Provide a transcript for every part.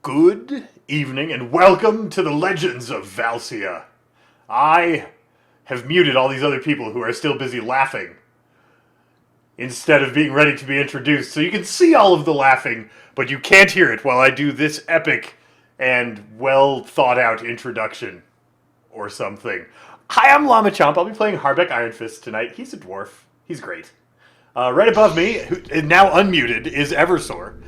Good evening and welcome to the Legends of Valcia. I have muted all these other people who are still busy laughing instead of being ready to be introduced, so you can see all of the laughing, but you can't hear it while I do this epic and well thought out introduction or something. Hi, I'm Llama Chomp. I'll be playing Harbeck Ironfist tonight. He's a dwarf. He's great. Right above me, now unmuted, is Eversor.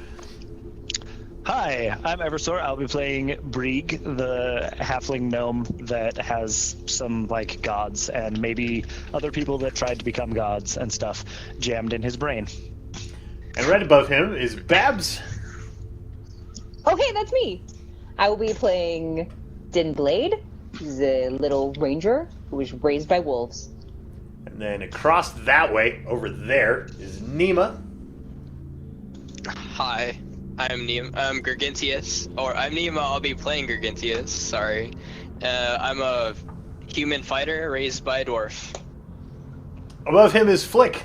Hi, I'm Eversor. I'll be playing Brieg, the halfling gnome that has some, gods and maybe other people that tried to become gods and stuff jammed in his brain. And right above him is Babs. Oh, hey, that's me. I will be playing Din Blade, the little ranger who was raised by wolves. And then across that way, over there, is Nima. Hi, I'm Gergintius. Or I'm Nima, I'll be playing Gergintius, sorry. I'm a human fighter raised by a dwarf. Above him is Flick.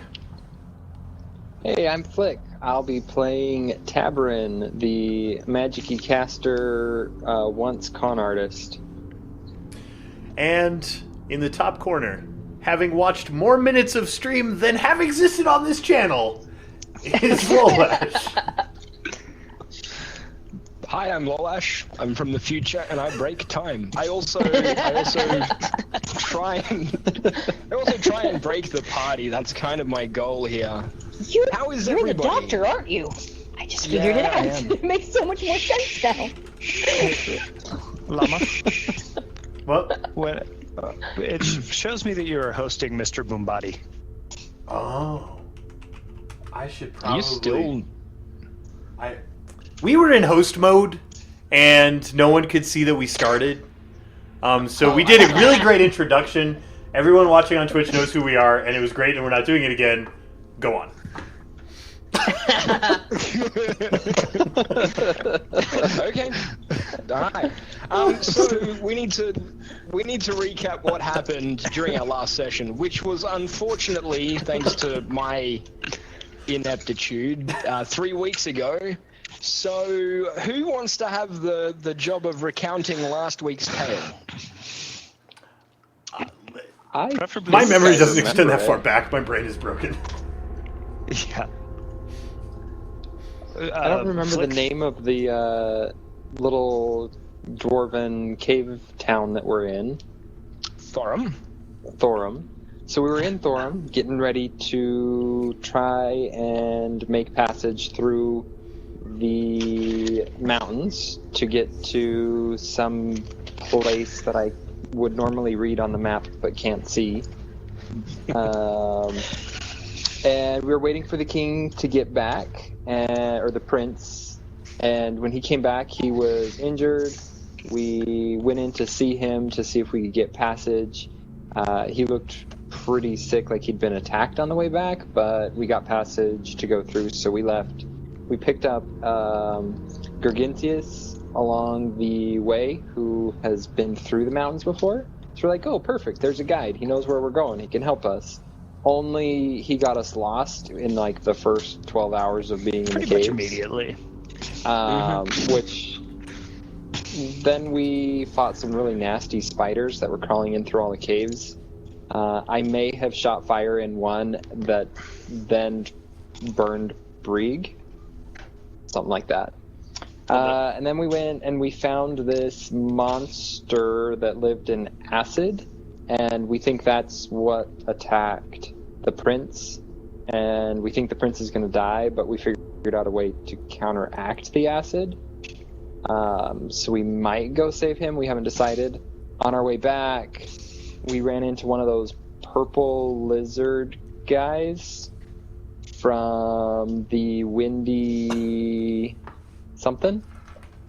Hey, I'm Flick. I'll be playing Tabarin, the magic-y caster, once con artist. And in the top corner, having watched more minutes of stream than have existed on this channel, is Lolash. Hi, I'm Lolash. I'm from the future, and I break time. I also try and break the party. That's kind of my goal here. How is you're everybody? the doctor, aren't you? I just figured it out. It makes so much more sense now. Llama? What? It shows me that you're hosting Mr. Boombody. Oh. I should probably... You still... We were in host mode, and no one could see that we started. So we did a really great introduction. Everyone watching on Twitch knows who we are, and it was great, and we're not doing it again. Go on. Okay. Alright. So we need to recap what happened during our last session, which was unfortunately, thanks to my ineptitude, 3 weeks ago. So who wants to have the job of recounting last week's tale? My memory doesn't extend that far back. My brain is broken. Yeah. I don't remember Flick? the name of the little dwarven cave town that we're in. Thorum. So we were in Thorum, getting ready to try and make passage through the mountains to get to some place that I would normally read on the map but can't see. And we were waiting for the king to get back, or the prince, and when he came back he was injured. We went in to see him to see if we could get passage. He looked pretty sick, like he'd been attacked on the way back, but we got passage to go through, so we left. We picked up Gergintius along the way, who has been through the mountains before. So we're like, oh, perfect, there's a guide. He knows where we're going. He can help us. Only he got us lost in, the first 12 hours of being in the caves. Pretty much immediately. Which... Then we fought some really nasty spiders that were crawling in through all the caves. I may have shot fire in one that then burned Brieg. Something like that. And then we went and we found this monster that lived in acid, and we think that's what attacked the prince. And we think the prince is going to die, but we figured out a way to counteract the acid. So we might go save him. We haven't decided. On our way back, we ran into one of those purple lizard guys from the windy something.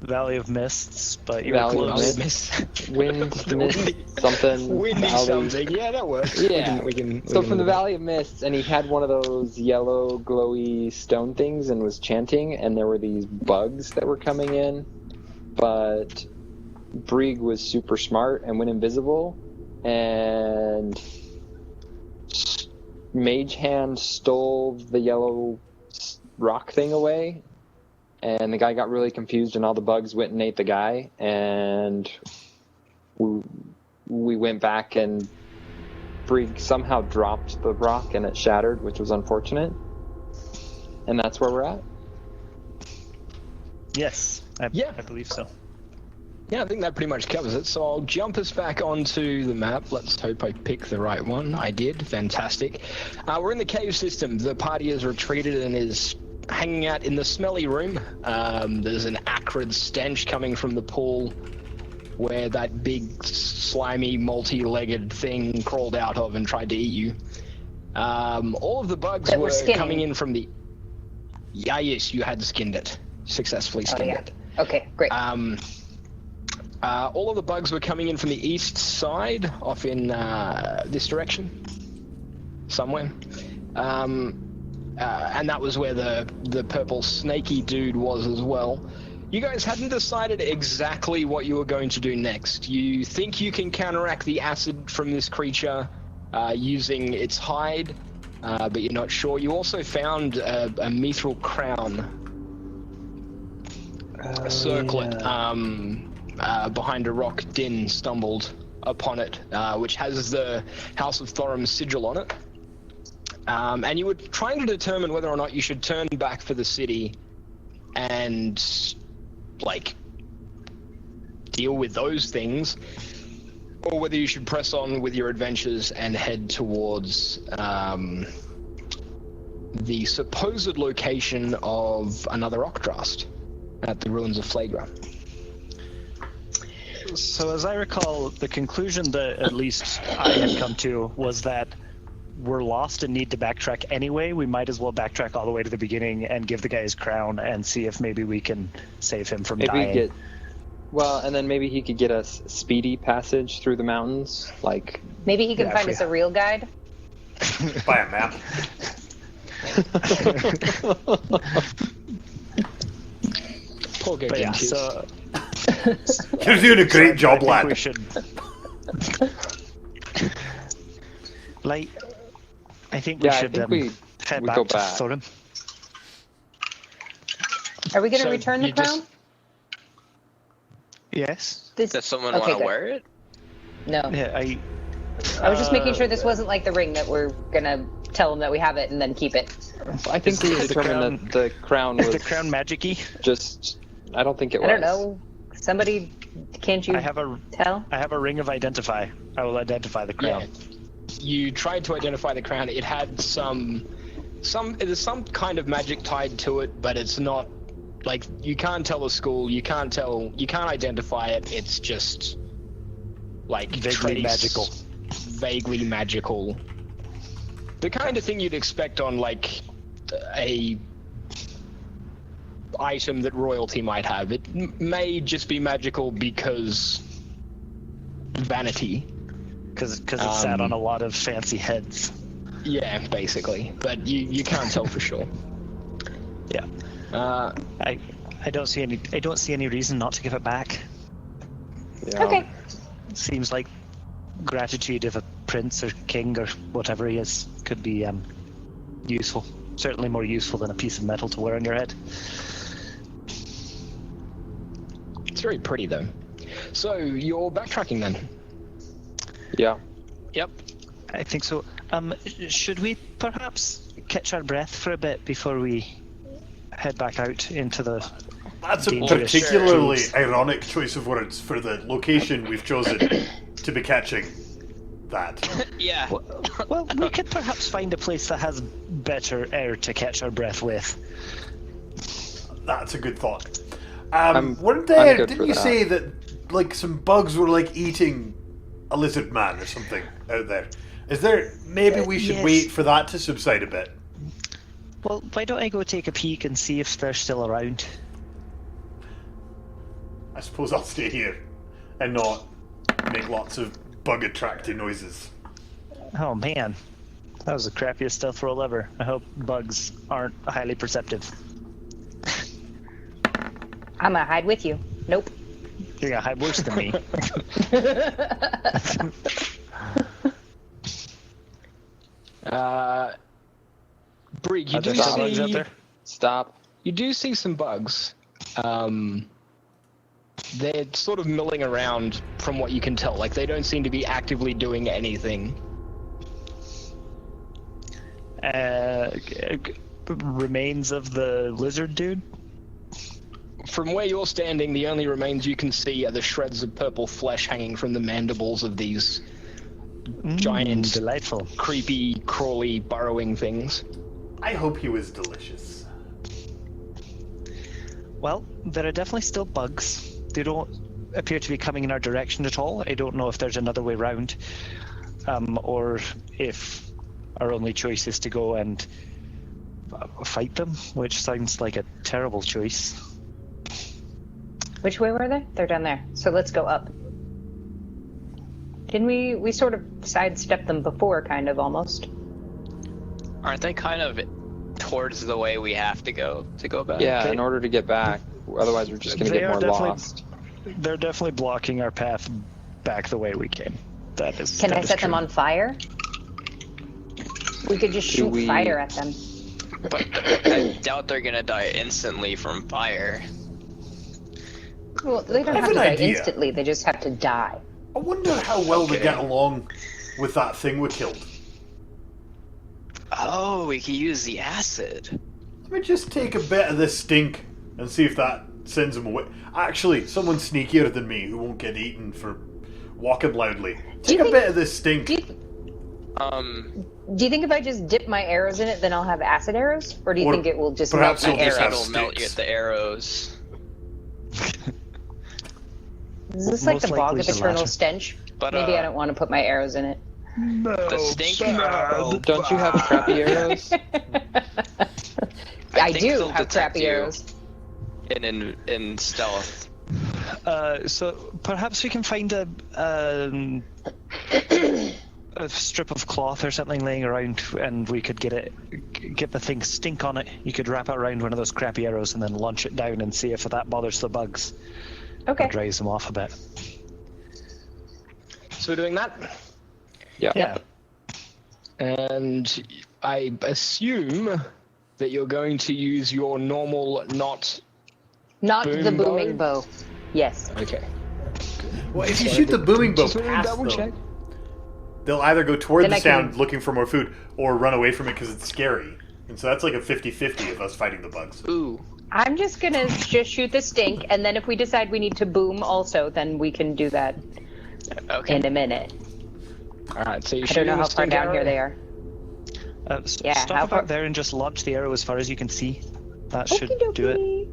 Valley of Mists, but you Valley were of close. Mist. Wind mist something. Windy Valley. something. Yeah, that works. Yeah. We can So from the Valley of Mists, and he had one of those yellow glowy stone things and was chanting, and there were these bugs that were coming in. But Brieg was super smart and went invisible, and Mage Hand stole the yellow rock thing away, and the guy got really confused, and all the bugs went and ate the guy, and we went back, and Brig somehow dropped the rock, and it shattered, which was unfortunate. And that's where we're at. Yes, I believe so. Yeah, I think that pretty much covers it. So I'll jump us back onto the map. Let's hope I pick the right one. I did. Fantastic. We're in the cave system. The party has retreated and is hanging out in the smelly room. There's an acrid stench coming from the pool where that big, slimy, multi-legged thing crawled out of and tried to eat you. All of the bugs That were skinning. coming in from the... Yeah, yes, you had skinned it. Successfully skinned it. Okay, great. All of the bugs were coming in from the east side, off in this direction, somewhere. And that was where the purple snaky dude was as well. You guys hadn't decided exactly what you were going to do next. You think you can counteract the acid from this creature using its hide, but you're not sure. You also found a mithril crown. A circlet behind a rock. Din stumbled upon it, which has the House of Thorum's sigil on it. And you were trying to determine whether or not you should turn back for the city and, like, deal with those things, or whether you should press on with your adventures and head towards the supposed location of another Rockdrast at the ruins of Flagra. So as I recall, the conclusion that at least I had come to was that we're lost and need to backtrack anyway. We might as well backtrack all the way to the beginning and give the guy his crown and see if maybe we can save him from dying. And then maybe he could get us speedy passage through the mountains, like... Maybe he can find us a real guide. Buy a map. Poor But yeah, Gargantius. so You're doing a great job, I lad. think I think we should head we back go to back. Thorin. Are we going to So return the you just- crown? Yes. Does someone Okay, want to good. wear it? No. Yeah, I was just making sure this wasn't like the ring that we're going to tell them that we have it and then keep it. I think we determined that the crown Is was the crown magic-y? just... I don't think it was. I don't know. Somebody, can't you I have a ring of identify. I will identify the crown. Yeah. You tried to identify the crown. It had there's some kind of magic tied to it, but it's not, like, you can't tell the school, you can't identify it. It's just like Vaguely magical. Vaguely magical. The kind of thing you'd expect on, like, a item that royalty might have. It may just be magical because vanity. Because it sat on a lot of fancy heads. Yeah, basically. But you can't tell for sure. Yeah. I don't see any reason not to give it back. Yeah. Okay. Seems like gratitude of a prince or king or whatever he is could be useful. Certainly more useful than a piece of metal to wear on your head. It's very pretty, though. So, you're backtracking then? Yeah. Yep. I think so. Should we perhaps catch our breath for a bit before we head back out into the... That's a dangerous particularly fields? ironic choice of words for the location we've chosen to be catching that. Yeah. Well, we could perhaps find a place that has better air to catch our breath with. That's a good thought. I'm Weren't there? good Didn't for you that. say that like some bugs were like eating a lizard man or something out there? Is there? Maybe we should yes. wait for that to subside a bit. Well, why don't I go take a peek and see if they're still around? I suppose I'll stay here and not make lots of bug-attracting noises. Oh man, that was the crappiest stealth roll ever. I hope bugs aren't highly perceptive. I'm going to hide with you. Nope. You're gonna hide worse than me. Brig, you Are do there bugs see... out there? Stop. you do see some bugs. They're sort of milling around from what you can tell. Like, they don't seem to be actively doing anything. Remains of the lizard dude? From where you're standing, the only remains you can see are the shreds of purple flesh hanging from the mandibles of these giant, delightful, creepy, crawly, burrowing things. I hope he was delicious. Well, there are definitely still bugs. They don't appear to be coming in our direction at all. I don't know if there's another way round, or if our only choice is to go and fight them, which sounds like a terrible choice. Which way were they? They're down there. So let's go up. Didn't we sort of sidestepped them before, kind of, almost? Aren't they kind of towards the way we have to go back? Yeah, in order to get back. Otherwise, we're just going to get more lost. They're definitely blocking our path back the way we came. That is. Can that I is set true. them on fire? We could just shoot fire at them. But I doubt they're gonna die instantly from fire. Well, they don't I have have to an die idea. instantly. They just have to die. I wonder how well they get along with that thing we killed. Oh, we can use the acid. Let me just take a bit of this stink and see if that sends them away. Actually, someone sneakier than me who won't get eaten for walking loudly. Take a bit of this stink. Do you think if I just dip my arrows in it, then I'll have acid arrows? Or do you Or think it will just perhaps melt my you'll just have arrows? It'll melt you sticks. at the arrows. Is this like Most the bog likely of the eternal latter. stench? But Maybe I don't want to put my arrows in it. the stink. Don't you have crappy arrows? I think do they'll have detect crappy you. arrows. in stealth. So perhaps we can find a strip of cloth or something laying around, and we could get the thing stink on it. You could wrap it around one of those crappy arrows and then launch it down and see if that bothers the bugs. Okay. Or drives them off a bit. So we're doing that? Yeah. And I assume that you're going to use your normal, not Not Boom the booming bow. Yes. okay. Well, if you shoot the booming bow Just wanted to past double them, check. they'll either go toward Then the I can- sound looking for more food or run away from it because it's scary. And so that's like a 50-50 of us fighting the bugs. Ooh. I'm just gonna just shoot the stink, and then if we decide we need to boom also, then we can do that Okay. in a minute. All right, so you I don't know how far stink down here arrow. they are. Yeah, Stop how far- about there and just launch the arrow as far as you can see. That should do it.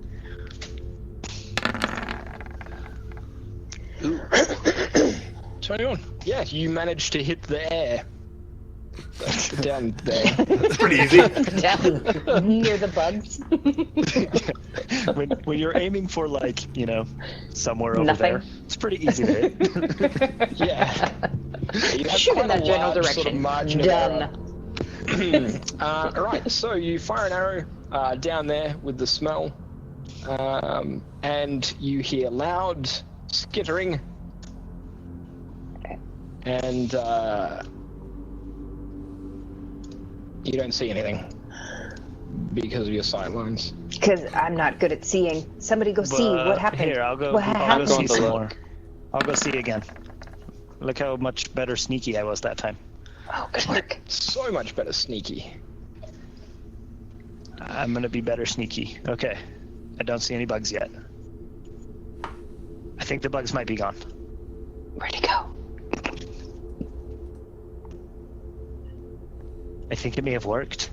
Okey-dokey. 21. Yeah, you managed to hit the air. Down there. It's pretty easy. Down near the bugs. when you're aiming for, like, somewhere over Nothing. there, it's pretty easy to hit. Yeah. You have Shoot quite in that a general large sort of direction. margin of Done. error. Alright, so you fire an arrow down there with the smell, and you hear loud skittering, and you don't see anything because of your sight lines. Because I'm not good at seeing. Somebody go see But what happened. Here, I'll go. What I'll go happened? see Going to some look. more. I'll go see again. Look how much better sneaky I was that time. Oh, good luck. So much better sneaky. I'm gonna be better sneaky. Okay. I don't see any bugs yet. I think the bugs might be gone. Where'd he go? I think it may have worked.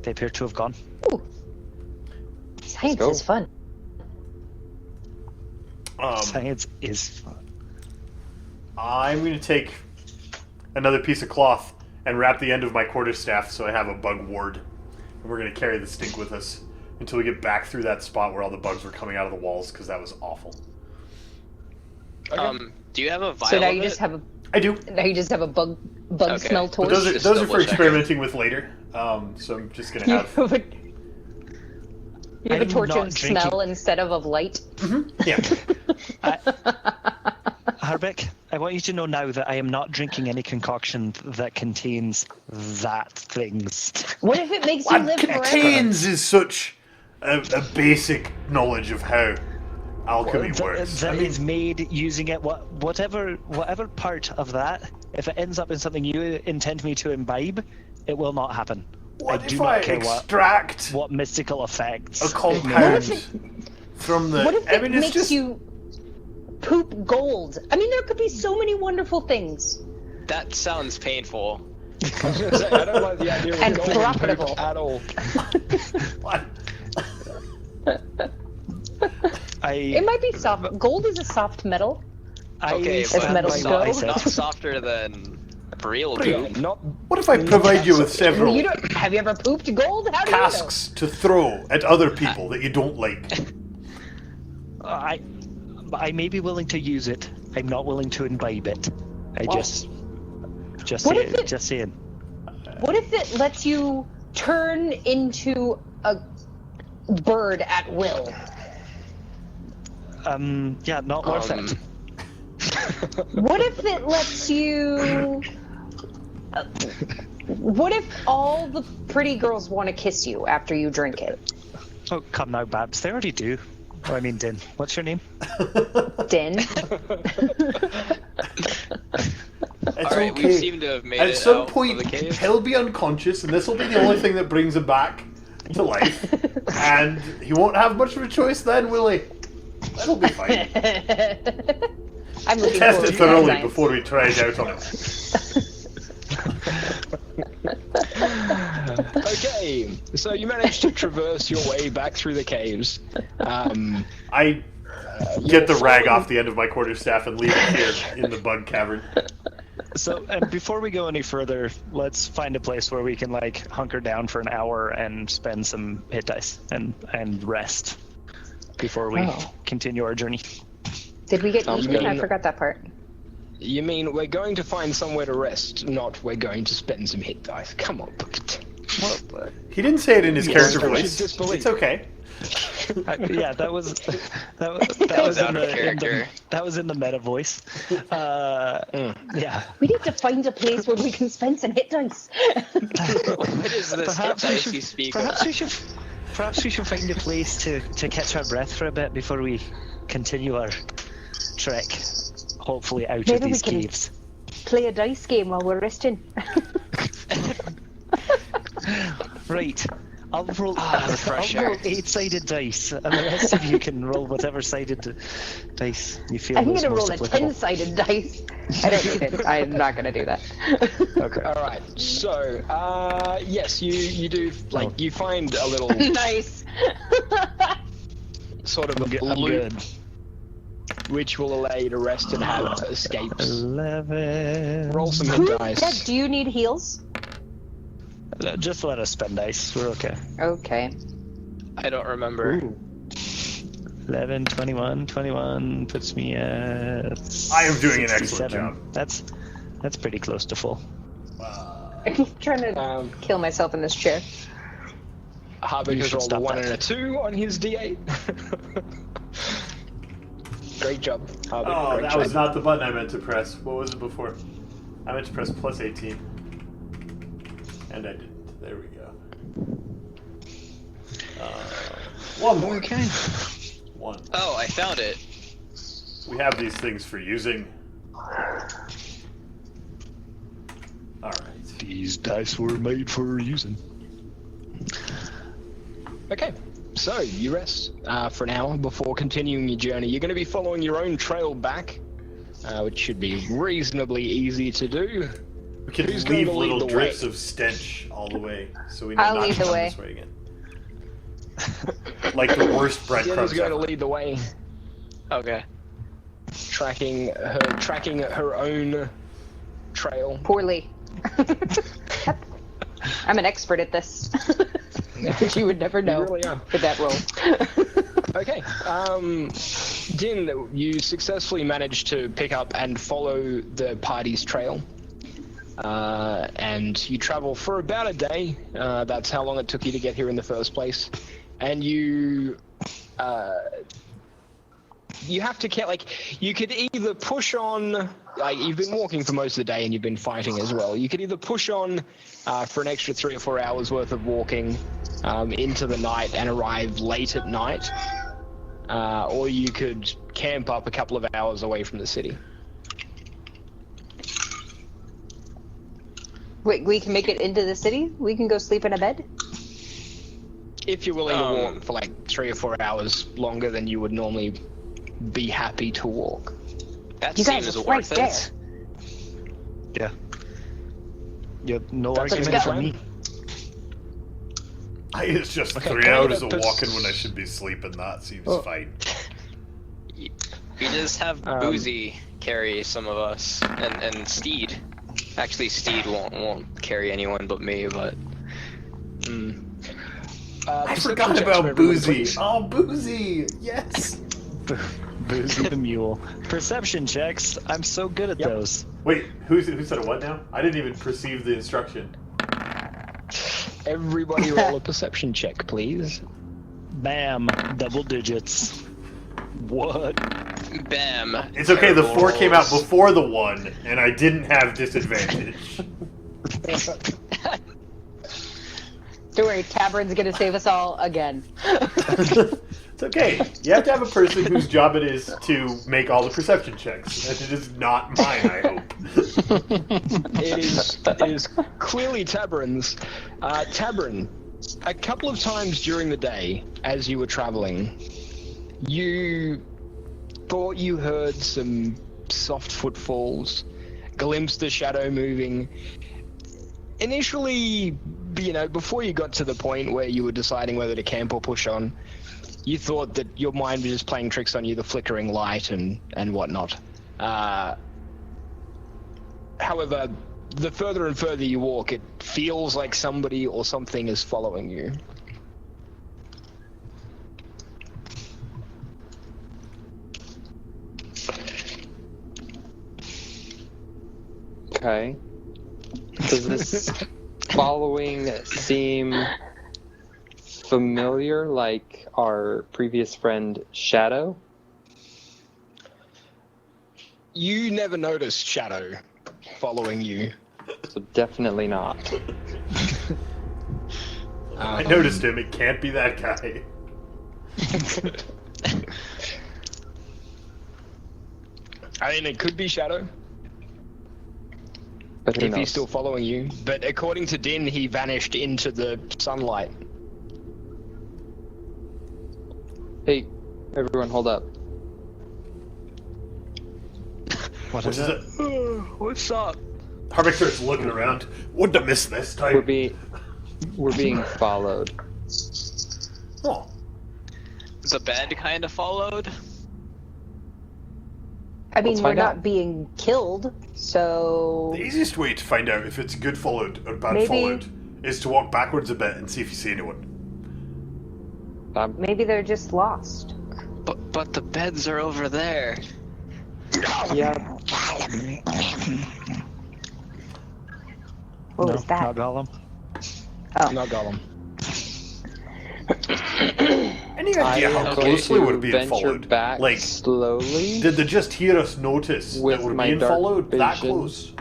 They appear to have gone. Ooh. Science go. is fun. Science is fun. I'm going to take another piece of cloth and wrap the end of my quarterstaff so I have a bug ward. And we're going to carry the stink with us until we get back through that spot where all the bugs were coming out of the walls, because that was awful. Do you have a vial So now of you it? just have a I do. bug Okay. smell But torch. But those are Just those are double for checking. experimenting with later. So I'm just going to You have... have a, you have a I'm torch not of drinking- smell instead of light. Yeah. Harbeck, I want you to know now that I am not drinking any concoction that contains that things. What if it makes you live forever? Contains is such a basic knowledge of how alchemy works. That is made using it. Whatever part of that, if it ends up in something you intend me to imbibe, it will not happen. What I if do not I care extract what mystical effects. a compound What from the? What if I it mean, it's makes just you poop gold? I mean, there could be so many wonderful things. That sounds painful. I was gonna say, I don't like the idea of And golden profitable. poop at all. what? It might be soft. Gold is a soft metal. Okay, As but metals not, go. not softer than real Yeah, gold. not What if I provide you with several You don't. Have you ever pooped gold? How do casks to throw at other people that you don't like? I may be willing to use it. I'm not willing to imbibe it. Just What if saying. you know? What if it lets you turn into a bird at will? Yeah, not worth it. What if it lets you? What if all the pretty girls want to kiss you after you drink it? Oh, come now, Babs. They already do. Oh, I mean, Din. What's your name? Din. It's Alright, we okay. seem to have made At it some out point, of the cave. he'll be unconscious, and this will be the only thing that brings him back to life. And he won't have much of a choice then, will he? That'll be fine. I'm looking Test forward it to thoroughly that. before we try it out on him. Okay, so you managed to traverse your way back through the caves. I get the rag off the end of my quarterstaff and leave it here in the bug cavern. So, before we go any further, let's find a place where we can like hunker down for an hour and spend some hit dice and rest before we continue our journey. Did we get Sounds eaten? I good. forgot that part. You mean we're going to find somewhere to rest, not we're going to spend some hit dice? Come on, Bucket. He didn't say it in his character I should voice. disbelieve. It's okay. Yeah, that was was in out of character. that was in the meta voice. Yeah. We need to find a place where we can spend some hit dice. What is this Perhaps we dice should- you speak Perhaps of? we should find a place to catch our breath for a bit before we continue our trek, hopefully out Maybe of we these can- caves. Play a dice game while we're resting. Right. I'll roll, refresher. I'll roll 8-sided dice, and the rest of you can roll whatever sided dice you feel I'm is gonna most roll a applicable. 10-sided dice. I don't need it. I'm not gonna do that. Okay. All right, so yes, you do like you find a little Nice. sort of a I'm loop good. which will allow you to rest and have escapes. 11. Roll some hit dice. Ted, do you need heals? Just let us spend dice. We're okay. Okay. I don't remember. 11, 21. 21 puts me at. I am doing an 67. excellent job. That's pretty close to full. I'm trying to kill myself in this chair. Harvick You has should rolled a stop 1 that. and a 2 on his D8. Great job, Harvick. Oh, great that job. was not the button I meant to press. What was it before? I meant to press plus 18. And I didn't. There we go. One more. Okay. One. Oh, I found it. We have these things for using. Alright. These dice were made for using. Okay, so you rest for an hour before continuing your journey. You're going to be following your own trail back, which should be reasonably easy to do. We can Who's going leave to lead little the drips way? of stench all the way, so we know I'll not lead to the come way. this way again. Like the worst breadcrumbs Jen's going to ever. lead the way, Okay. tracking her own trail. Poorly. I'm an expert at this. You would never know You really are. with that roll. Okay, Din, you successfully managed to pick up and follow the party's trail. And you travel for about a day. That's how long it took you to get here in the first place. And you you have to count. Like, you could either push on. Like, you've been walking for most of the day, and you've been fighting as well. You could either push on for an extra 3 or 4 hours worth of walking into the night and arrive late at night, or you could camp up a couple of hours away from the city. Wait, we can make it into the city? We can go sleep in a bed? If you're willing to walk for like 3 or 4 hours longer than you would normally be happy to walk. That You guys seems are right worth there. it. Yeah. Yep, no That's argument good. from me. It's just Okay, 3 can I get hours a of walking when I should be sleeping. That seems fine. We just have Boozy carry some of us, and Steed. Actually, Steed won't carry anyone but me, but... I Perception forgot checks for about everyone, Boozy. please. Oh, Boozy! Yes! Boozy the mule. Perception checks. I'm so good at Yep. those. Wait, who said a what now? I didn't even perceive the instruction. Everybody roll a perception check, please. Bam. Double digits. What? Bam. It's okay, the 4 came out rolls. before the 1, and I didn't have disadvantage. Don't worry, Tavern's gonna save us all again. It's okay. You have to have a person whose job it is to make all the perception checks. And it is not mine, I hope. It is clearly Tabern's. Tabern, a couple of times during the day, as you were traveling, you thought you heard some soft footfalls, glimpsed a shadow moving. Initially, before you got to the point where you were deciding whether to camp or push on, you thought that your mind was just playing tricks on you, the flickering light and whatnot. However, the further and further you walk, it feels like somebody or something is following you. Okay. Does this following seem familiar, like our previous friend Shadow? You never noticed Shadow following you. So definitely not. I noticed him. It can't be that guy. I mean, it could be Shadow, But who if knows? he's still following you. But according to Din, he vanished into the sunlight. Hey, everyone, hold up. What What is it? What's up? Harvick starts looking around. Wouldn't have missed this time. We're being followed. Oh. The bed kind of followed. I mean, Let's we're find not out. being killed, so The easiest way to find out if it's good followed or bad Maybe- followed is to walk backwards a bit and see if you see anyone. maybe they're just lost. But the beds are over there. Yeah, What No, was that? not Gollum. Not Gollum. Any I idea how am closely going we're to being venture followed? back Like, slowly. did they just hear us notice With that we're my being dark followed that vision. close?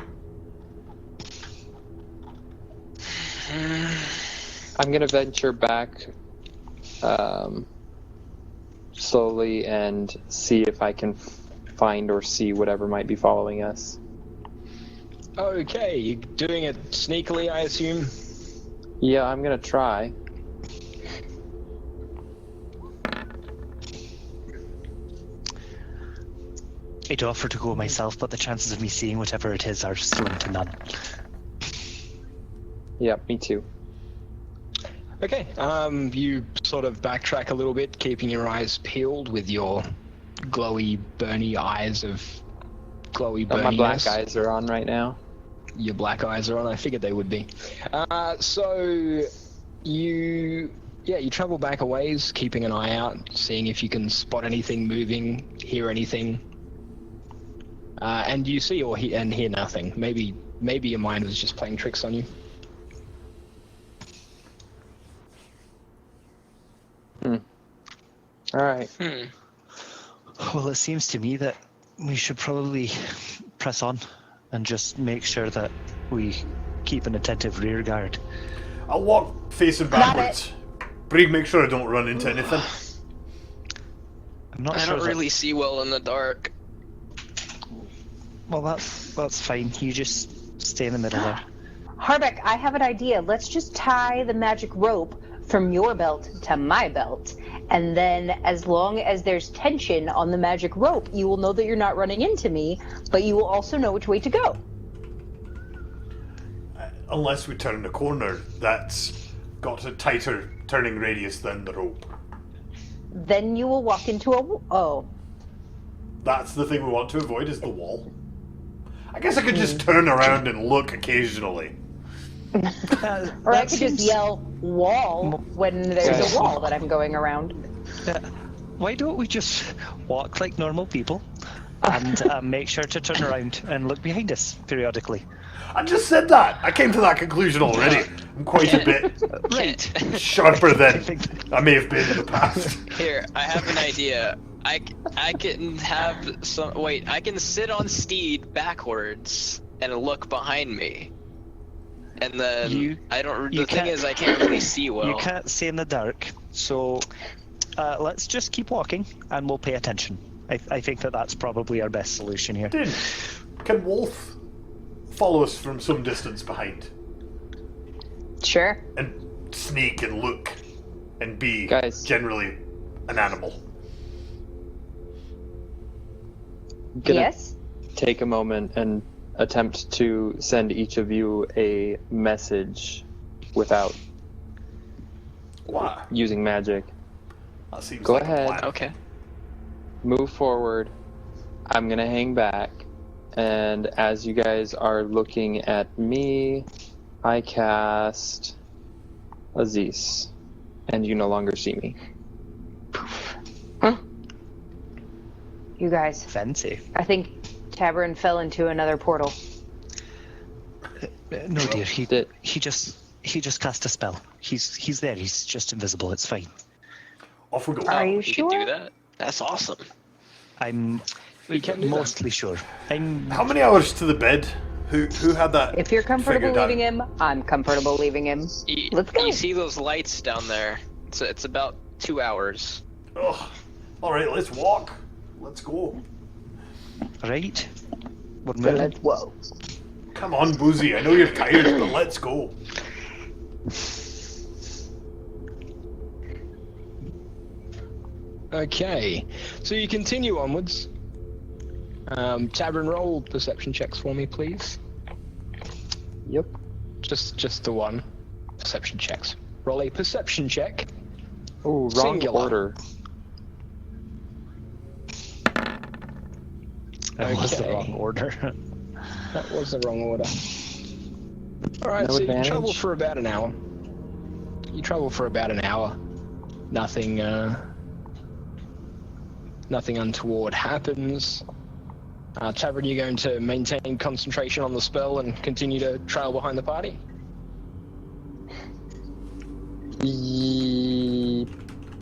I'm gonna venture back slowly and see if I can find or see whatever might be following us. Okay, you're doing it sneakily, I assume? Yeah, I'm gonna try. I'd offer to go myself, but the chances of me seeing whatever it is are slim to none. Yep, me too. Okay, you sort of backtrack a little bit, keeping your eyes peeled with your glowy, burny eyes of glowy burniness. My black eyes are on right now. Your black eyes are on. I figured they would be. So you travel back a ways, keeping an eye out, seeing if you can spot anything moving, hear anything, and you see or hear nothing. Maybe your mind was just playing tricks on you. All right. Well, it seems to me that we should probably press on and just make sure that we keep an attentive rear guard. I'll walk facing backwards. Brig, make sure I don't run into anything. I'm not I sure don't really see well in the dark. Well, that's fine. You just stay in the middle there. Harbeck, I have an idea. Let's just tie the magic rope from your belt to my belt. And then as long as there's tension on the magic rope, you will know that you're not running into me, but you will also know which way to go. Unless we turn the corner, that's got a tighter turning radius than the rope. Then you will walk into a... Oh. That's the thing we want to avoid, is the wall. I guess I could just turn around and look occasionally. Or I could just yell, wall, when there's a wall that I'm going around. Why don't we just walk like normal people and make sure to turn around and look behind us periodically? I just said that. I came to that conclusion already. I'm quite a bit Right. sharper than I may have been in the past. Here, I have an idea. I can have some. Wait, I can sit on Steed backwards and look behind me. And then the thing is, I can't really see well. You can't see in the dark, so let's just keep walking and we'll pay attention. I think that's probably our best solution here. Dude, can Wolf follow us from some distance behind? Sure. And sneak and look and be Guys. generally an animal. Gonna Yes? take a moment and attempt to send each of you a message without Why? using magic. That seems Go like ahead. a plan. Okay. Move forward. I'm gonna hang back, and as you guys are looking at me, I cast Aziz, and you no longer see me. You guys, Fancy. I think Tabern fell into another portal. No, dear. He Did- just cast a spell. He's there. He's just invisible. It's fine. Off we go. Are you We sure? can do that. That's awesome. I'm can do that. mostly sure. How many hours to the bed? Who had that? If you're comfortable figured out? leaving him, I'm comfortable leaving him. Let's go. You see those lights down there? It's about 2 hours. Ugh. All right, let's walk. Let's go. Right? We're So moving. let's whoa. Come on, Boozy. I know you're tired, but let's go. Okay, so you continue onwards. Tavern, roll perception checks for me, please. Yep. Just the one. Perception checks. Roll a perception check. Ooh, wrong Singular. order. That was the Okay. wrong order. That was the wrong order. Alright, No so advantage? you travel for about an hour. Nothing untoward happens. Tavern, you're going to maintain concentration on the spell and continue to trail behind the party?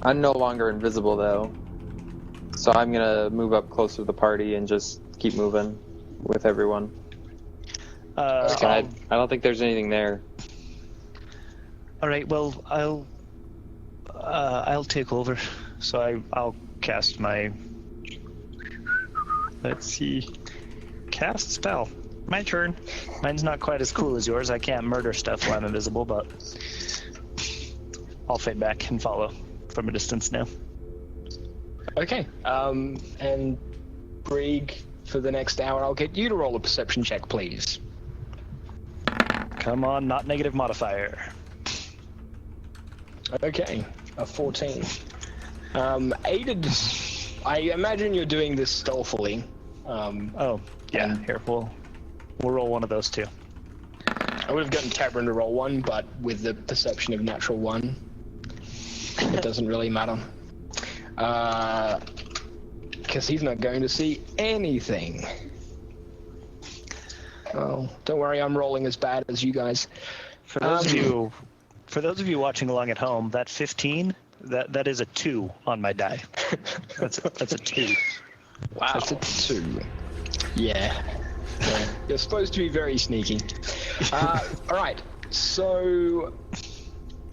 I'm no longer invisible though, so I'm gonna move up close to the party and just keep moving with everyone. I don't think there's anything there. All right. Well, I'll take over. So I'll cast my. Let's see. Cast spell. My turn. Mine's not quite as cool as yours. I can't murder stuff while I'm invisible, but I'll fade back and follow from a distance now. Okay. And Brig, for the next hour, I'll get you to roll a perception check, please. Come on, not negative modifier. Okay, a 14. Aided, I imagine you're doing this stealthily. Oh, yeah. Here, we'll roll one of those two. I would have gotten Tabern to roll one, but with the perception of natural one, it doesn't really matter. Because he's not going to see anything. Oh, don't worry, I'm rolling as bad as you guys. For those of you watching along at home, that 15, that is a 2 on my die. That's a 2. Wow. That's a 2. Yeah. You're supposed to be very sneaky. All right. So,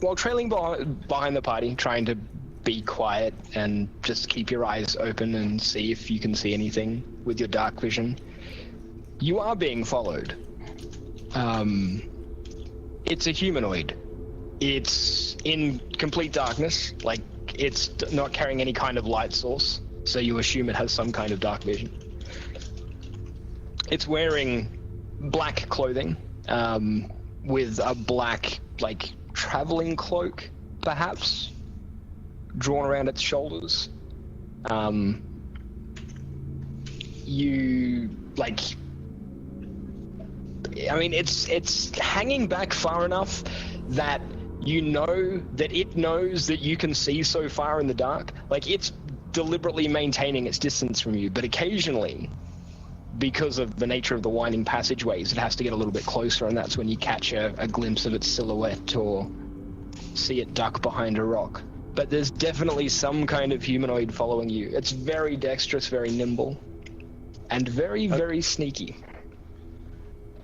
while trailing behind the party, trying to be quiet and just keep your eyes open and see if you can see anything with your dark vision, you are being followed. It's a humanoid. It's in complete darkness, like it's not carrying any kind of light source, so you assume it has some kind of dark vision. It's wearing black clothing, with a black, like, traveling cloak, perhaps, drawn around its shoulders. It's hanging back far enough that you know that it knows that you can see so far in the dark. Like, it's deliberately maintaining its distance from you, but occasionally, because of the nature of the winding passageways, it has to get a little bit closer, and that's when you catch a glimpse of its silhouette or see it duck behind a rock. But there's definitely some kind of humanoid following you. It's very dexterous, very nimble, and very, very sneaky.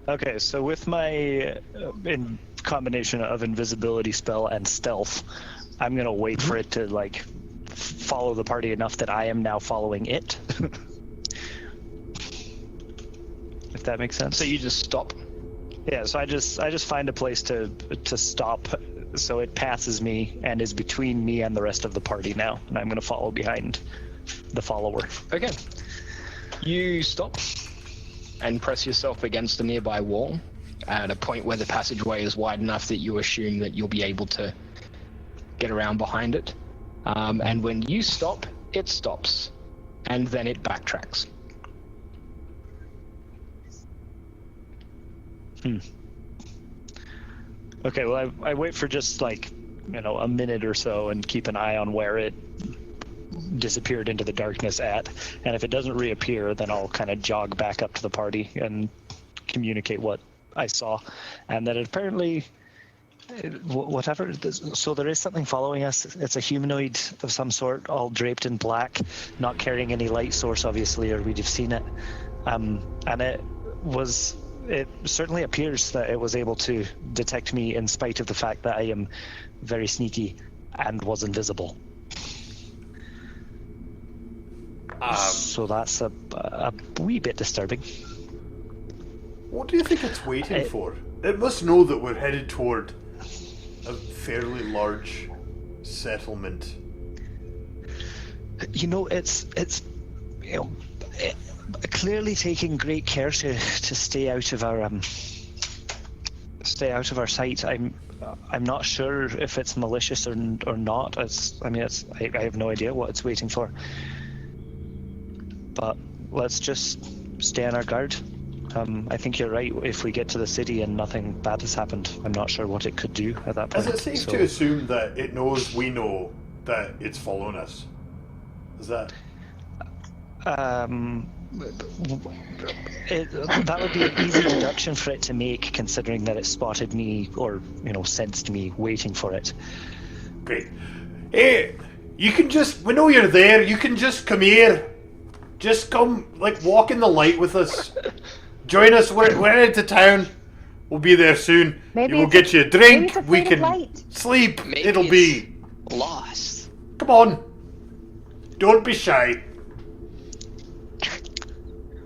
Okay, so with my in combination of invisibility spell and stealth, I'm gonna wait for it to like follow the party enough that I am now following it. If that makes sense. So you just stop. Yeah, so I just find a place to stop, so it passes me and is between me and the rest of the party now, and I'm gonna follow behind the follower. Okay. You stop and press yourself against a nearby wall at a point where the passageway is wide enough that you assume that you'll be able to get around behind it. And when you stop, it stops, and then it backtracks. Okay, well, I wait for just like, a minute or so and keep an eye on where it disappeared into the darkness at. And if it doesn't reappear, then I'll kind of jog back up to the party and communicate what I saw. And that it apparently, whatever, so there is something following us. It's a humanoid of some sort, all draped in black, not carrying any light source, obviously, or we'd have seen it. And it certainly appears that it was able to detect me in spite of the fact that I am very sneaky and was invisible. So that's a wee bit disturbing. What do you think it's waiting for? It must know that we're headed toward a fairly large settlement. It's clearly taking great care to stay out of our sight. I'm not sure if it's malicious or not. I have no idea what it's waiting for. But let's just stay on our guard. I think you're right. If we get to the city and nothing bad has happened, I'm not sure what it could do at that point. Is it safe to assume that it knows we know that it's following us? Is that... that would be an easy deduction for it to make, considering that it spotted me or sensed me waiting for it. Great. Hey, we know you're there. You can just come here. Just come, walk in the light with us. Join us. We're into town. We'll be there soon. We'll get you a drink. We can sleep. Maybe It'll be lost. Come on. Don't be shy.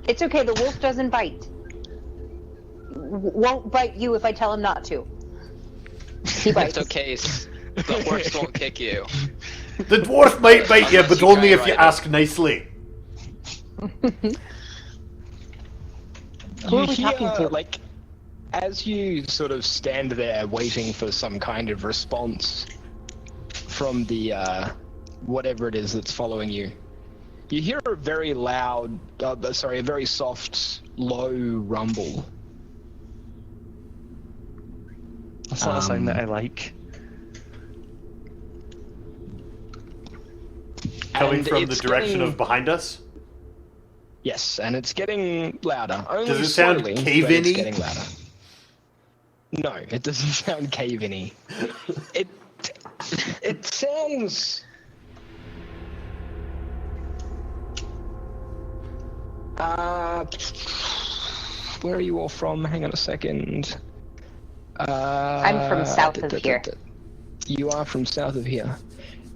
It's okay, the wolf doesn't bite. Won't bite you if I tell him not to. He bites. It's okay, the horse won't kick you. The dwarf might bite you, but only if you ask nicely. Who are we talking to? As you sort of stand there waiting for some kind of response from the, whatever it is that's following you, you hear a very loud, a very soft, low rumble. That's not a sign that I like. Coming from the direction of behind us? Yes, and it's getting louder. Only Does it sound slowly, cave-in-y? but it's getting louder. No, it doesn't sound cave-in-y. It sounds... Where are you all from? Hang on a second. I'm from south of here. You are from south of here.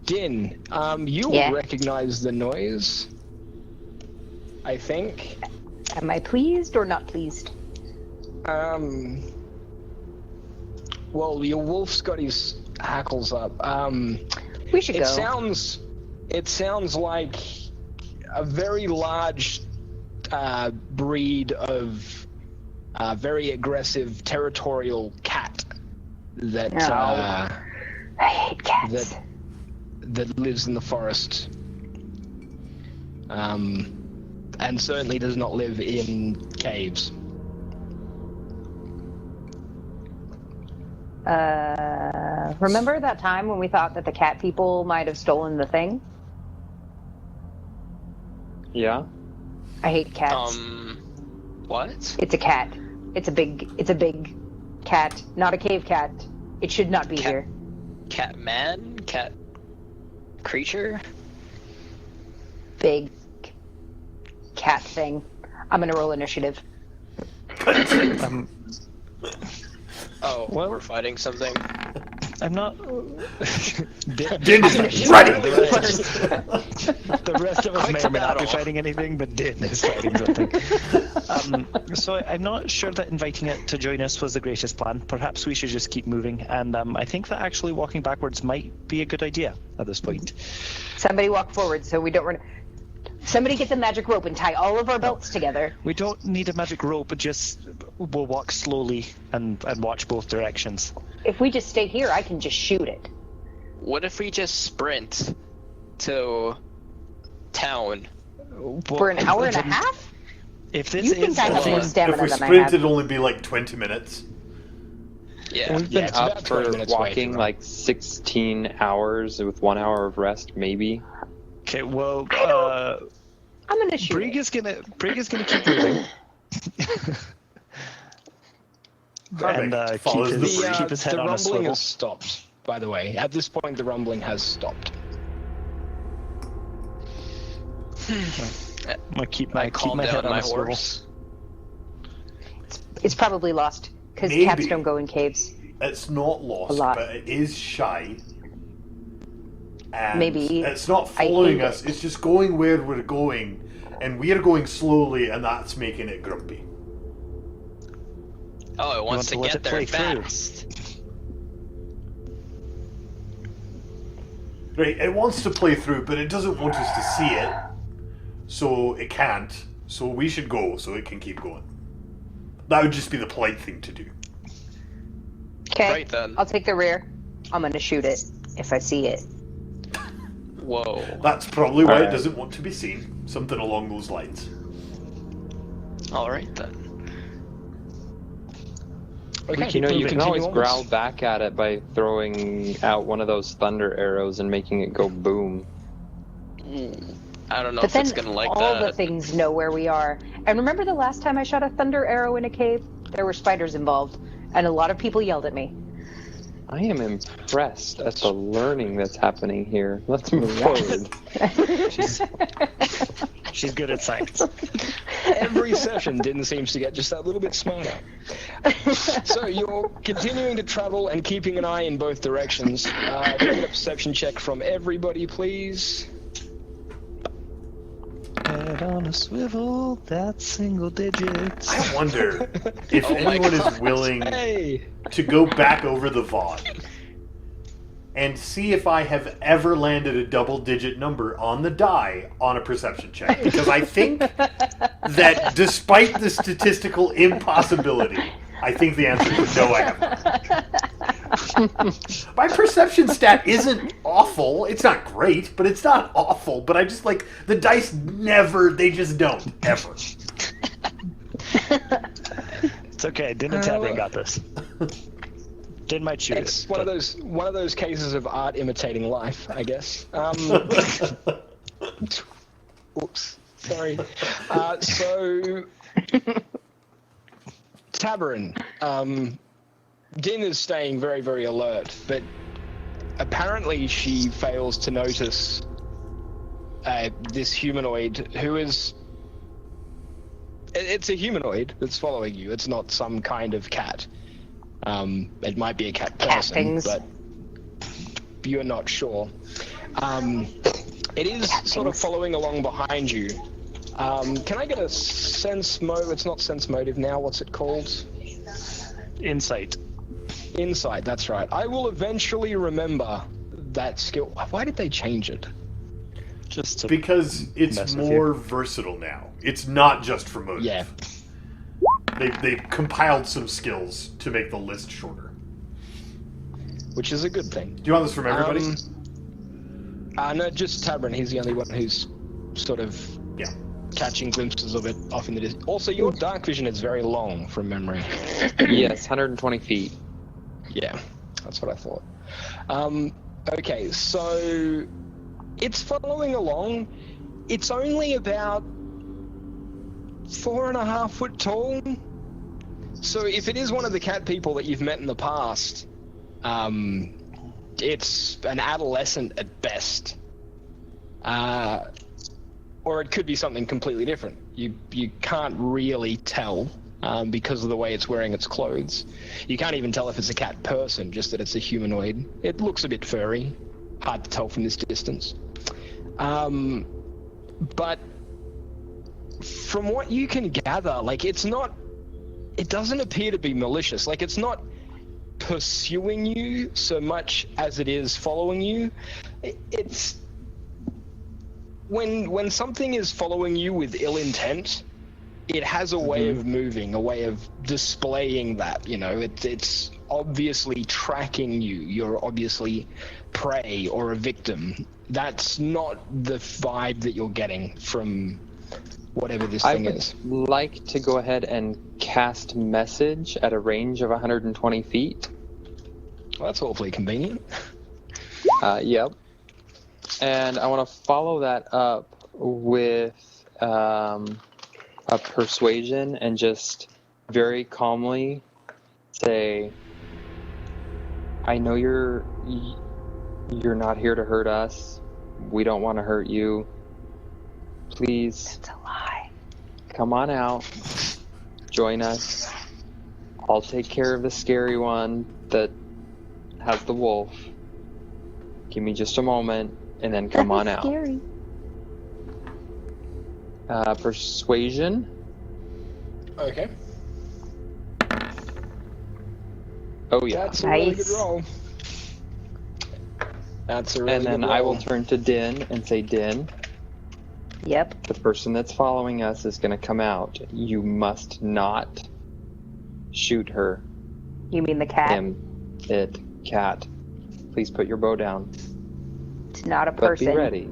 Din, you will Yeah. recognize the noise, I think. Am I pleased or not pleased? Well, your wolf's got his hackles up. We should It go. sounds like a very large breed of very aggressive territorial cat that No. I hate cats. that lives in the forest, and certainly does not live in caves. Remember that time when we thought that the cat people might have stolen the thing? Yeah. I hate cats. What? It's a cat. It's a big cat, not a cave cat. It should not be Cat- here. Cat man? Cat creature? Big cat thing. I'm gonna roll initiative. Oh, Well- we're fighting something. I'm not. Din is ready! The rest of us Quick may to or may not be battle. fighting anything, but Din is fighting something. So I'm not sure that inviting it to join us was the greatest plan. Perhaps we should just keep moving, and I think that actually walking backwards might be a good idea at this point. Somebody walk forward so we don't run. Somebody get the magic rope and tie all of our belts together. We don't need a magic rope, but just we'll walk slowly and watch both directions. If we just stay here, I can just shoot it. What if we just sprint to town? For an hour and a half? If this You is think I have more If stamina If we than I sprint, have? it'd only be like 20 minutes. Yeah. We've been It's about Up 20 for minutes away walking from like 16 hours with 1 hour of rest, maybe. okay. Well, I'm gonna shoot Brig it. is gonna keep moving. And Perfect. Follows the breeze. keep his head the on a rumbling swivel. has stopped, by the way. At this point, the rumbling has stopped. I'm gonna keep I my calm head down on my a swivel. horse. It's probably lost because Maybe. cats don't go in caves. It's not A lost, lot. but it is shy. And Maybe it's not I following hate us, it. it's just going where we're going. And we're going slowly, and that's making it grumpy. Oh, it wants to to let get it there play through. fast. Right, it wants to play through, but it doesn't want us to see it. So it can't. So we should go so it can keep going. That would just be the polite thing to do. Okay, Right then. I'll take the rear. I'm gonna shoot it if I see it. Whoa. That's probably why it Alright. doesn't want to be seen. Something along those lines. Alright then. Okay, You know, you can always onwards. growl back at it by throwing out one of those thunder arrows and making it go boom. I don't know But if then it's gonna like all that. the things know where we are. And remember the last time I shot a thunder arrow in a cave? There were spiders involved, and a lot of people yelled at me. I am impressed at the learning that's happening here. Let's move forward. She's good at science. Every session Din seems to get just that little bit smarter. So you're continuing to travel and keeping an eye in both directions. Can I get a perception check from everybody, please? Head on a swivel, that's single digits. I wonder if Oh my anyone is God. willing Hey! to go back over the VOD and see if I have ever landed a double-digit number on the die on a perception check. Because I think that despite the statistical impossibility, I think the answer is no, I have not. My perception stat isn't awful. It's not great, but it's not awful. But I just like, the dice never, they just don't, ever. It's okay. Din and Tabby got this. Din might shoot It's it. one of but- those cases of art imitating life, I guess. Oops, sorry. So, Tabarin, Din is staying very, very alert, but apparently she fails to notice this humanoid who is It's a humanoid that's following you. It's not some kind of cat. It might be a cat person, things. but you're not sure. It is sort of following along behind you. Can I get a sense motive? It's not sense motive now. What's it called? Insight. Insight, that's right. I will eventually remember that skill. Why did they change it? Just to Because it's mess with more versatile now. It's not just for motive. Yeah. They compiled some skills to make the list shorter. Which is a good thing. Do you want this from everybody? No, just Tabron. He's the only one who's sort of Yeah. catching glimpses of it off in the distance. Also, your dark vision is very long from memory. Yes, 120 feet. Yeah, that's what I thought. Okay, so it's following along. It's only about 4.5 foot tall. So if it is one of the cat people that you've met in the past, it's an adolescent at best. Or it could be something completely different. You can't really tell because of the way it's wearing its clothes. You can't even tell if it's a cat person, just that it's a humanoid. It looks a bit furry. Hard to tell from this distance. But from what you can gather, like, it doesn't appear to be malicious. Like, it's not pursuing you so much as it is following you. It's when something is following you with ill intent, it has a way of moving, a way of displaying that, you know. It's obviously tracking you. You're obviously prey or a victim. That's not the vibe that you're getting from whatever this thing is. I would like to go ahead and cast message at a range of 120 feet. Well, that's awfully convenient. Yep. And I want to follow that up with a persuasion and just very calmly say, I know you're not here to hurt us. We don't want to hurt you. Please. It's a lie. Come on out. Join us. I'll take care of the scary one that has the wolf. Give me just a moment, and then come on out. Scary. Persuasion. Okay. Oh yeah. That's a really Nice. good roll. That's a really And then good I roll. will turn to Din and say, Din, Yep. the person that's following us is going to come out. You must not shoot her. You mean the cat? Him. It. Cat. Please put your bow down. It's not a But person. be ready.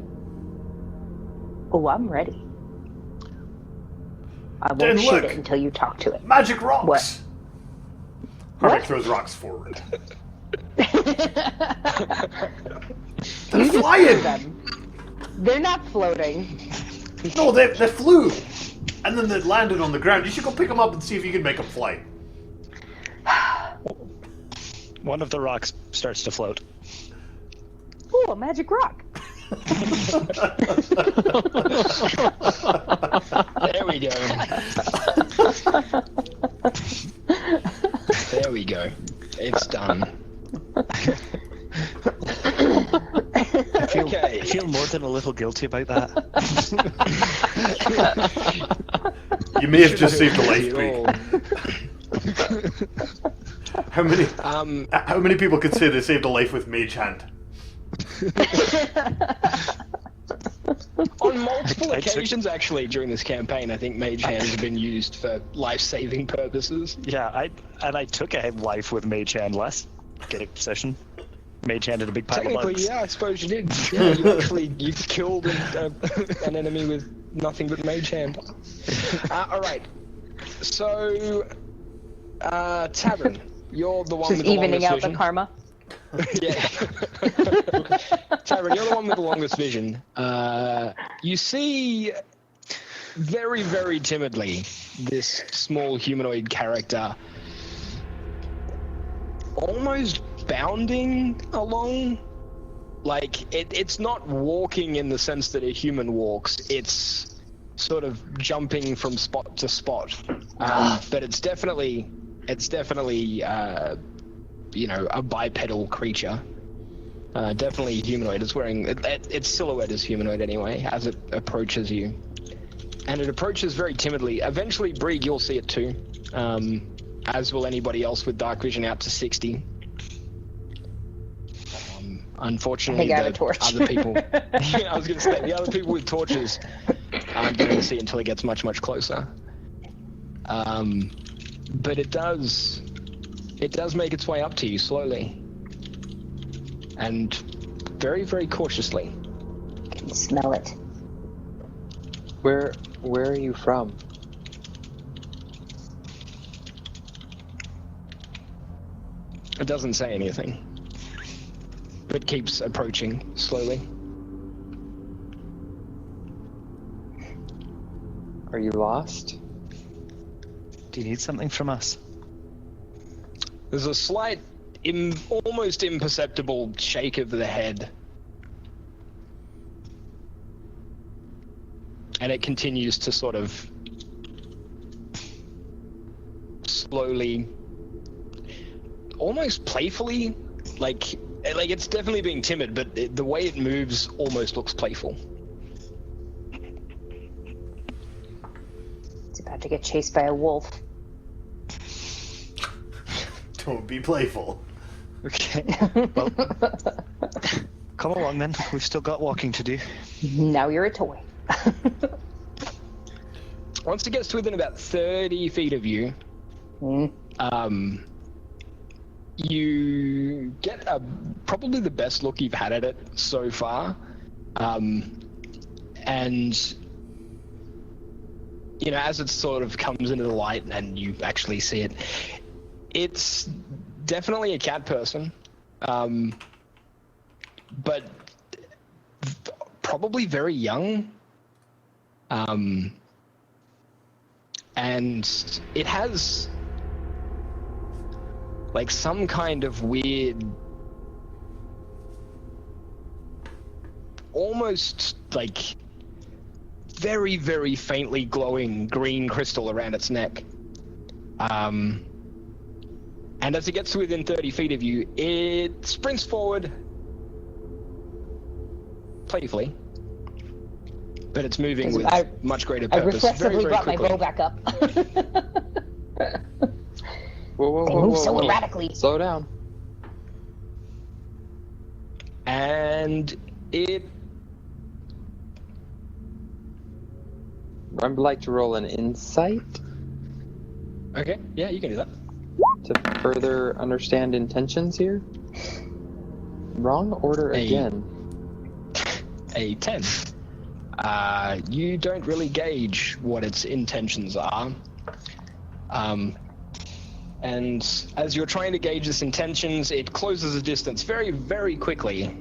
Oh, I'm ready. I Then won't shoot look. it until you talk to it. Magic rocks! What? Harvick What? throws rocks forward. You They're just flying! threw them. They're not floating. No, they flew! And then they landed on the ground. You should go pick them up and see if you can make them fly. One of the rocks starts to float. Ooh, a magic rock. There we go. There we go. It's done. I feel more than a little guilty about that. You may have just saved a life, Bree. How many people could say they saved a life with Mage Hand? On multiple I took- occasions, actually, during this campaign, I think Mage Hand has been used for life-saving purposes. Yeah, I took a life with Mage Hand last session. Mage Hand had a big pile of Technically, bugs. yeah, I suppose you did. Yeah, you killed an enemy with nothing but Mage Hand. All right. So, Tavern, you're the one Just with the evening longest out vision. the karma. Yeah. Tavern, you're the one with the longest vision. You see, very, very timidly, this small humanoid character almost bounding along. Like, it's not walking in the sense that a human walks. It's sort of jumping from spot to spot. But it's definitely you know, a bipedal creature. Definitely humanoid. It's wearing its silhouette is humanoid anyway as it approaches you, and it approaches very timidly. Eventually, Brig, you'll see it too, as will anybody else with dark vision out to 60. Unfortunately, I got a torch. other people. I was going to say the other people with torches aren't going to see it until it gets much closer. But it does make its way up to you slowly. And very, very cautiously. I can smell it. Where are you from? It doesn't say anything, but keeps approaching slowly. Are you lost? Do you need something from us? There's a slight, almost imperceptible shake of the head. And it continues to sort of slowly, almost playfully, like it's definitely being timid, but the way it moves almost looks playful. It's about to get chased by a wolf. Don't be playful. Okay. Well, come along then. We've still got walking to do. Now you're a toy. Once it gets to within about 30 feet of you, you get probably the best look you've had at it so far. And, you know, as it sort of comes into the light and you actually see it, it's definitely a cat person, but probably very young. And it has like some kind of weird, almost like very, very faintly glowing green crystal around its neck. And as it gets to within 30 feet of you, it sprints forward playfully, but it's moving with much greater purpose. I reflexively very brought my quickly. bow back up. Whoa, They move so erratically. Slow down. And it... I'd like to roll an insight Okay, yeah, you can do that. to further understand intentions here. Wrong order again. A 10. You don't really gauge what its intentions are. And as you're trying to gauge its intentions, it closes the distance very, very quickly.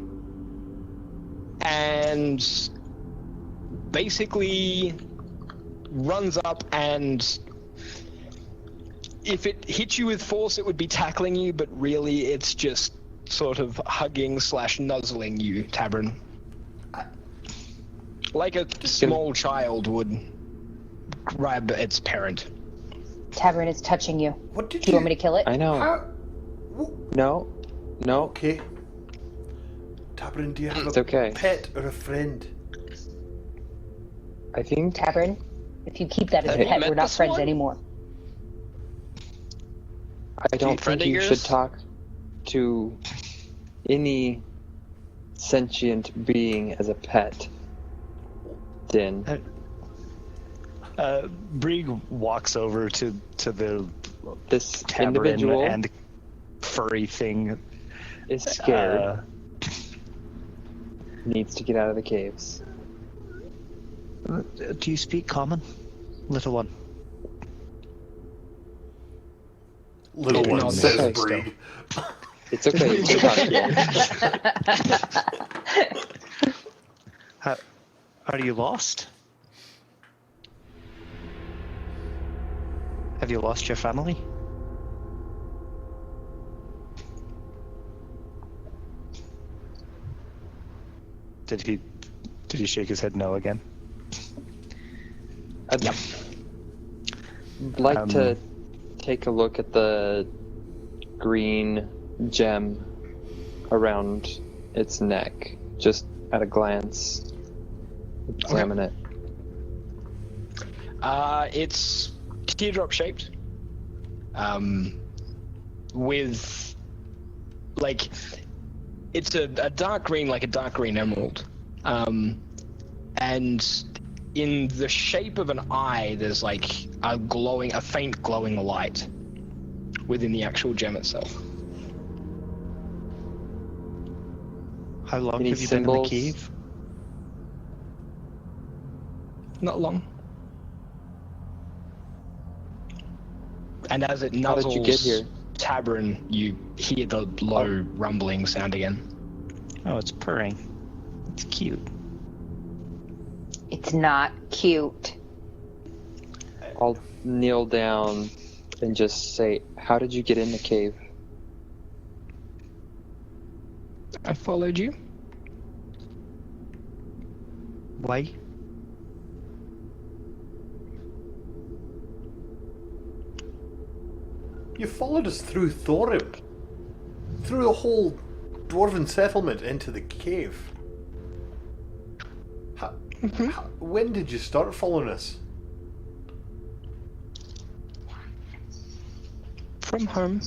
And basically runs up, and if it hit you with force, it would be tackling you, but really it's just sort of hugging / nuzzling you, Tabern. Like a small child would grab its parent. Tavern is touching you. What did Do you want me to kill it? I know. How? No. Okay. Tabrin, do you have It's a okay. pet or a friend? I think Tavern, if you keep that as Have a you pet, met we're not this friends one? anymore. I don't friend think of you yours? should talk to any sentient being as a pet. Din. Brig walks over to the This tavern individual and furry thing. is scared. Uh, Needs to get out of the caves. do you speak common, little one? Little Yeah, one no, says okay, Brig. It's okay. You can talk to him. Are you lost? Have you lost your family? Did he shake his head no again? I'd like to take a look at the green gem around its neck, just at a glance. Examine it. It's teardrop shaped. With like it's a dark green, like a dark green emerald. And in the shape of an eye, there's like a faint glowing light within the actual gem itself. How long Any have you symbols? been in the cave? Not long. And as it How did you get here? nuzzles Tabern, you hear the low rumbling sound again. Oh, it's purring. It's cute. It's not cute. I'll kneel down and just say, how did you get in the cave? I followed you. Why? You followed us through Thorim. Through the whole dwarven settlement into the cave. When did you start following us? From home.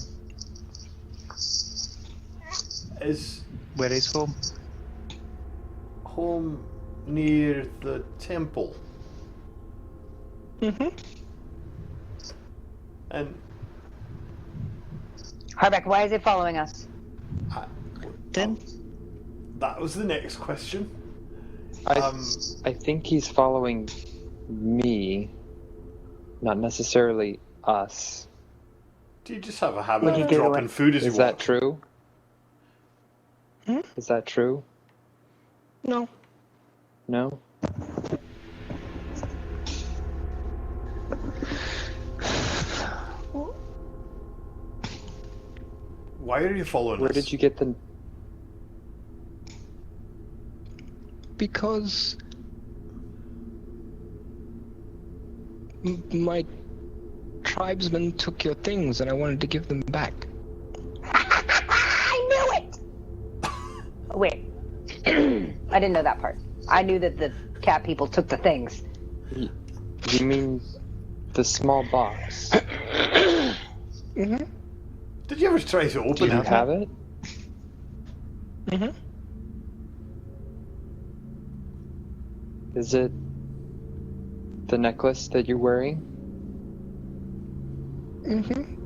Where is home? Home near the temple. Mm-hmm. And Harbeck, why is it following us? Then that was the next question. I think he's following me, not necessarily us. Do you just have a habit What do of you do dropping with- food as Is you that walk? true? Hmm? Is that true? No. No? Why are you following Where us? did you get the... Because my tribesmen took your things and I wanted to give them back. I knew it! Wait. I didn't know that part. I knew that the cat people took the things. You mean the small box? Mm-hmm. Did you ever try to open Do you it? have it? Mm-hmm. Is it the necklace that you're wearing? Mm-hmm.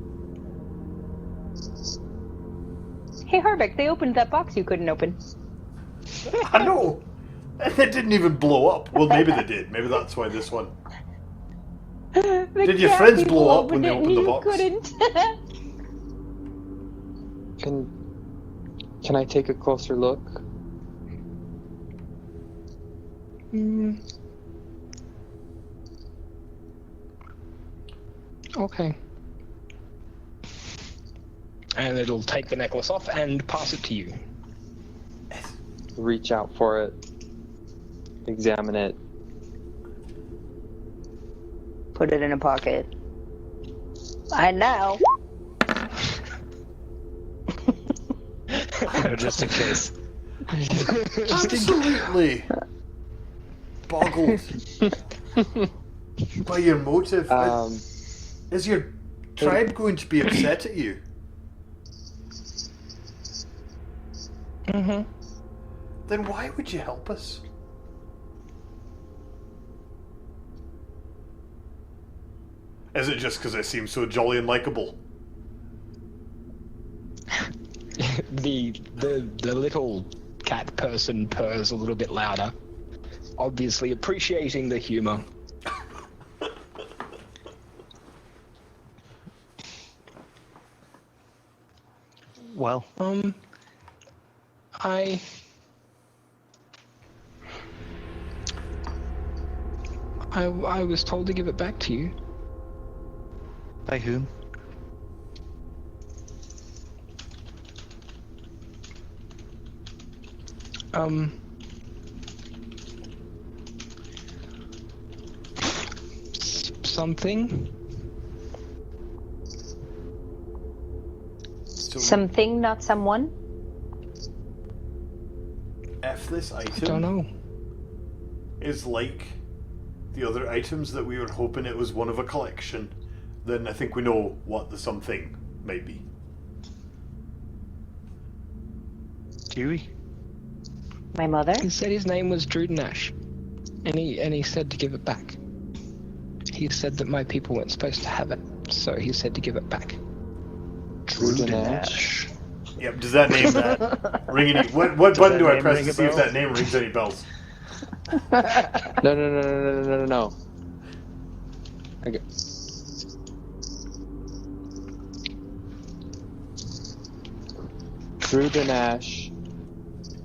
Hey, Harbeck, they opened that box you couldn't open. I know. It didn't even blow up. Well, maybe they did. Maybe that's why this one. Did your cat friends people blow up when they it opened the and box? You couldn't. Can I take a closer look? Mm. Okay. And it'll take the necklace off and pass it to you. Reach out for it. Examine it. Put it in a pocket. I know. Just in case. Absolutely boggled by your motive. Is your tribe going to be upset at you? Mm-hmm. Then why would you help us? Is it just because I seem so jolly and likable? The little cat person purrs a little bit louder, obviously appreciating the humor. Well, I was told to give it back to you. by whom? something. So Something, not someone. if this I don't item know. is like the other items that we were hoping it was one of a collection, then I think we know what the something may be. Do we? My mother? He said his name was Drudenash, and he said to give it back. He said that my people weren't supposed to have it, so he said to give it back. Drudenash. Yep, does that name ring any... What button do I press to see if that name rings any bells? No. Okay. Drudenash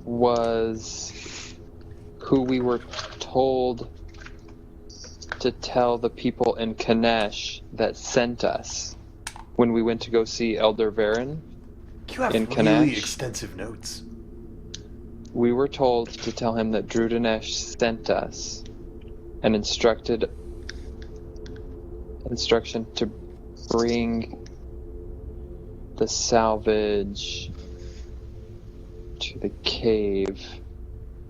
was who we were told to tell the people in Kanesh that sent us when we went to go see Elder Varen. You have in really Kanesh. extensive notes. We were told to tell him that Drudenash sent us and instruction to bring the salvage to the cave.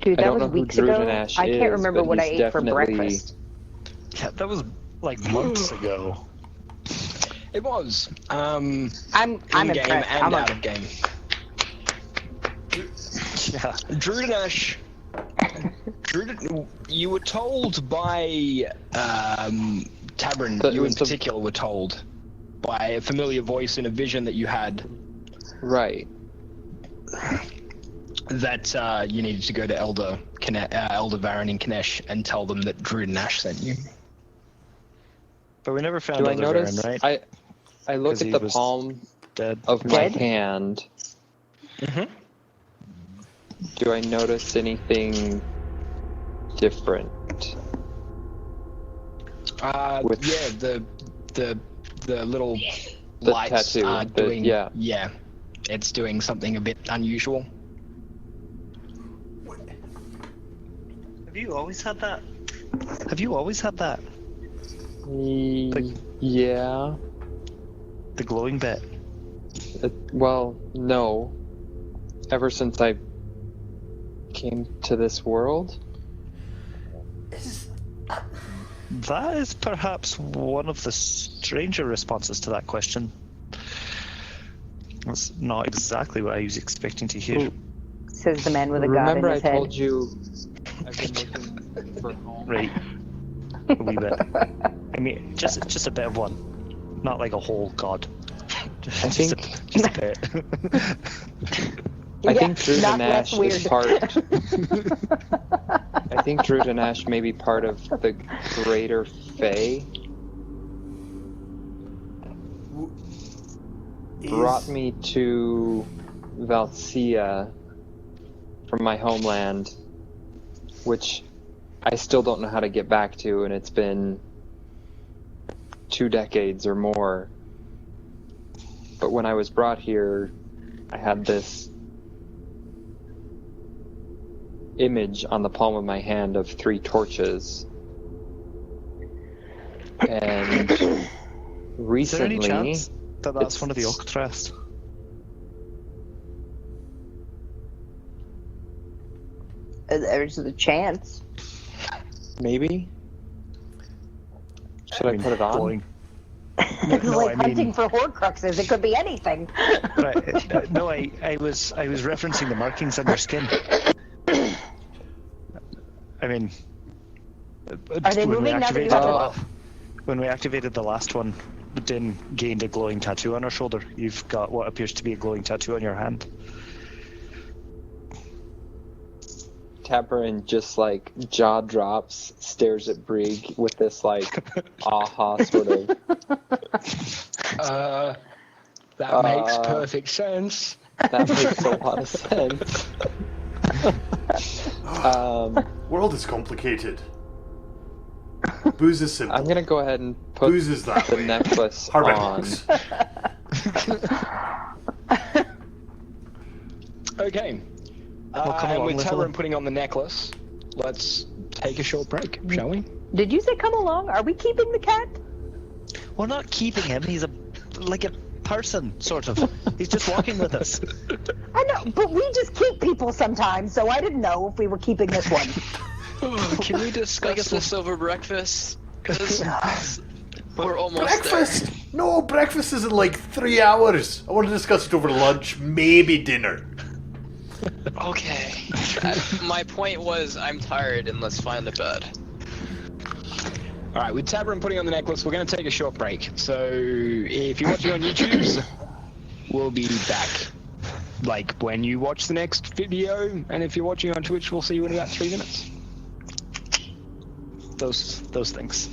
Dude, I that don't was know who weeks ago. Drudenash I can't is, remember but what I he's ate for definitely- breakfast. Yeah, that was like months ago. It was. I'm In game impressed. and out of game. Yeah. Drudenash. You were told by Tabern, That you in was the- particular were told by a familiar voice in a vision that you had Right. that you needed to go to Elder Varen in Kanesh and tell them that Drudenash sent you. But we never found Do I Elder notice? Varen, right? I look 'Cause at he the was palm Dead. of my Dead? hand. Mm-hmm. Do I notice anything different? With- Yeah, the little The lights tattoo, are the- doing. yeah. It's doing something a bit unusual. Have you always had that? Have you always had that? Yeah. The glowing bit? Well, no. Ever since I came to this world? That is perhaps one of the stranger responses to that question. That's not exactly what I was expecting to hear. Ooh. Says the man with a god Remember in I his head. told you I've been looking for home? Right. A wee bit. I mean, just a bit of one. Not like a whole god. Just think- just a bit. I Yeah, think Drew not Nash less is weird. part. I think Drew Nash may be part of the greater Fae. Brought me to Valcia from my homeland, which I still don't know how to get back to, and it's been 2 decades or more. But when I was brought here, I had this image on the palm of my hand of 3 torches. And Is there recently, any chance that that's it's- one of the Octrast? There's the chance. maybe? Should I put it on? Glowing. It's no, like I mean- hunting for Horcruxes. It could be anything. Right. No, I was referencing the markings on your skin. I mean, Are they when we moving now that you activated have the them la- off? when we activated the last one, Din gained a glowing tattoo on her shoulder. You've got what appears to be a glowing tattoo on your hand. Tabarin just like jaw drops, stares at Brig with this like aha sort of. That makes Uh, perfect sense. That makes a lot of sense. World is complicated. Booze is simple. I'm gonna go ahead and put Booze is that the way. necklace Hard on. books. Okay. Well, come And along, with little Tabarin one. putting on the necklace, let's take a short break, shall we? Did you say come along? Are we keeping the cat? We're not keeping him. He's like a person, sort of. He's just walking with us. I know, but we just keep people sometimes, so I didn't know if we were keeping this one. Can we discuss this over breakfast? Because we're almost Breakfast? there. No, breakfast is in like 3 hours. I want to discuss it over lunch, maybe dinner. Okay. My point was, I'm tired and let's find a bed. All right, with Tabram putting on the necklace, we're going to take a short break. So if you're watching on YouTube, we'll be back. Like when you watch the next video, and if you're watching on Twitch, we'll see you in about 3 minutes. Those things.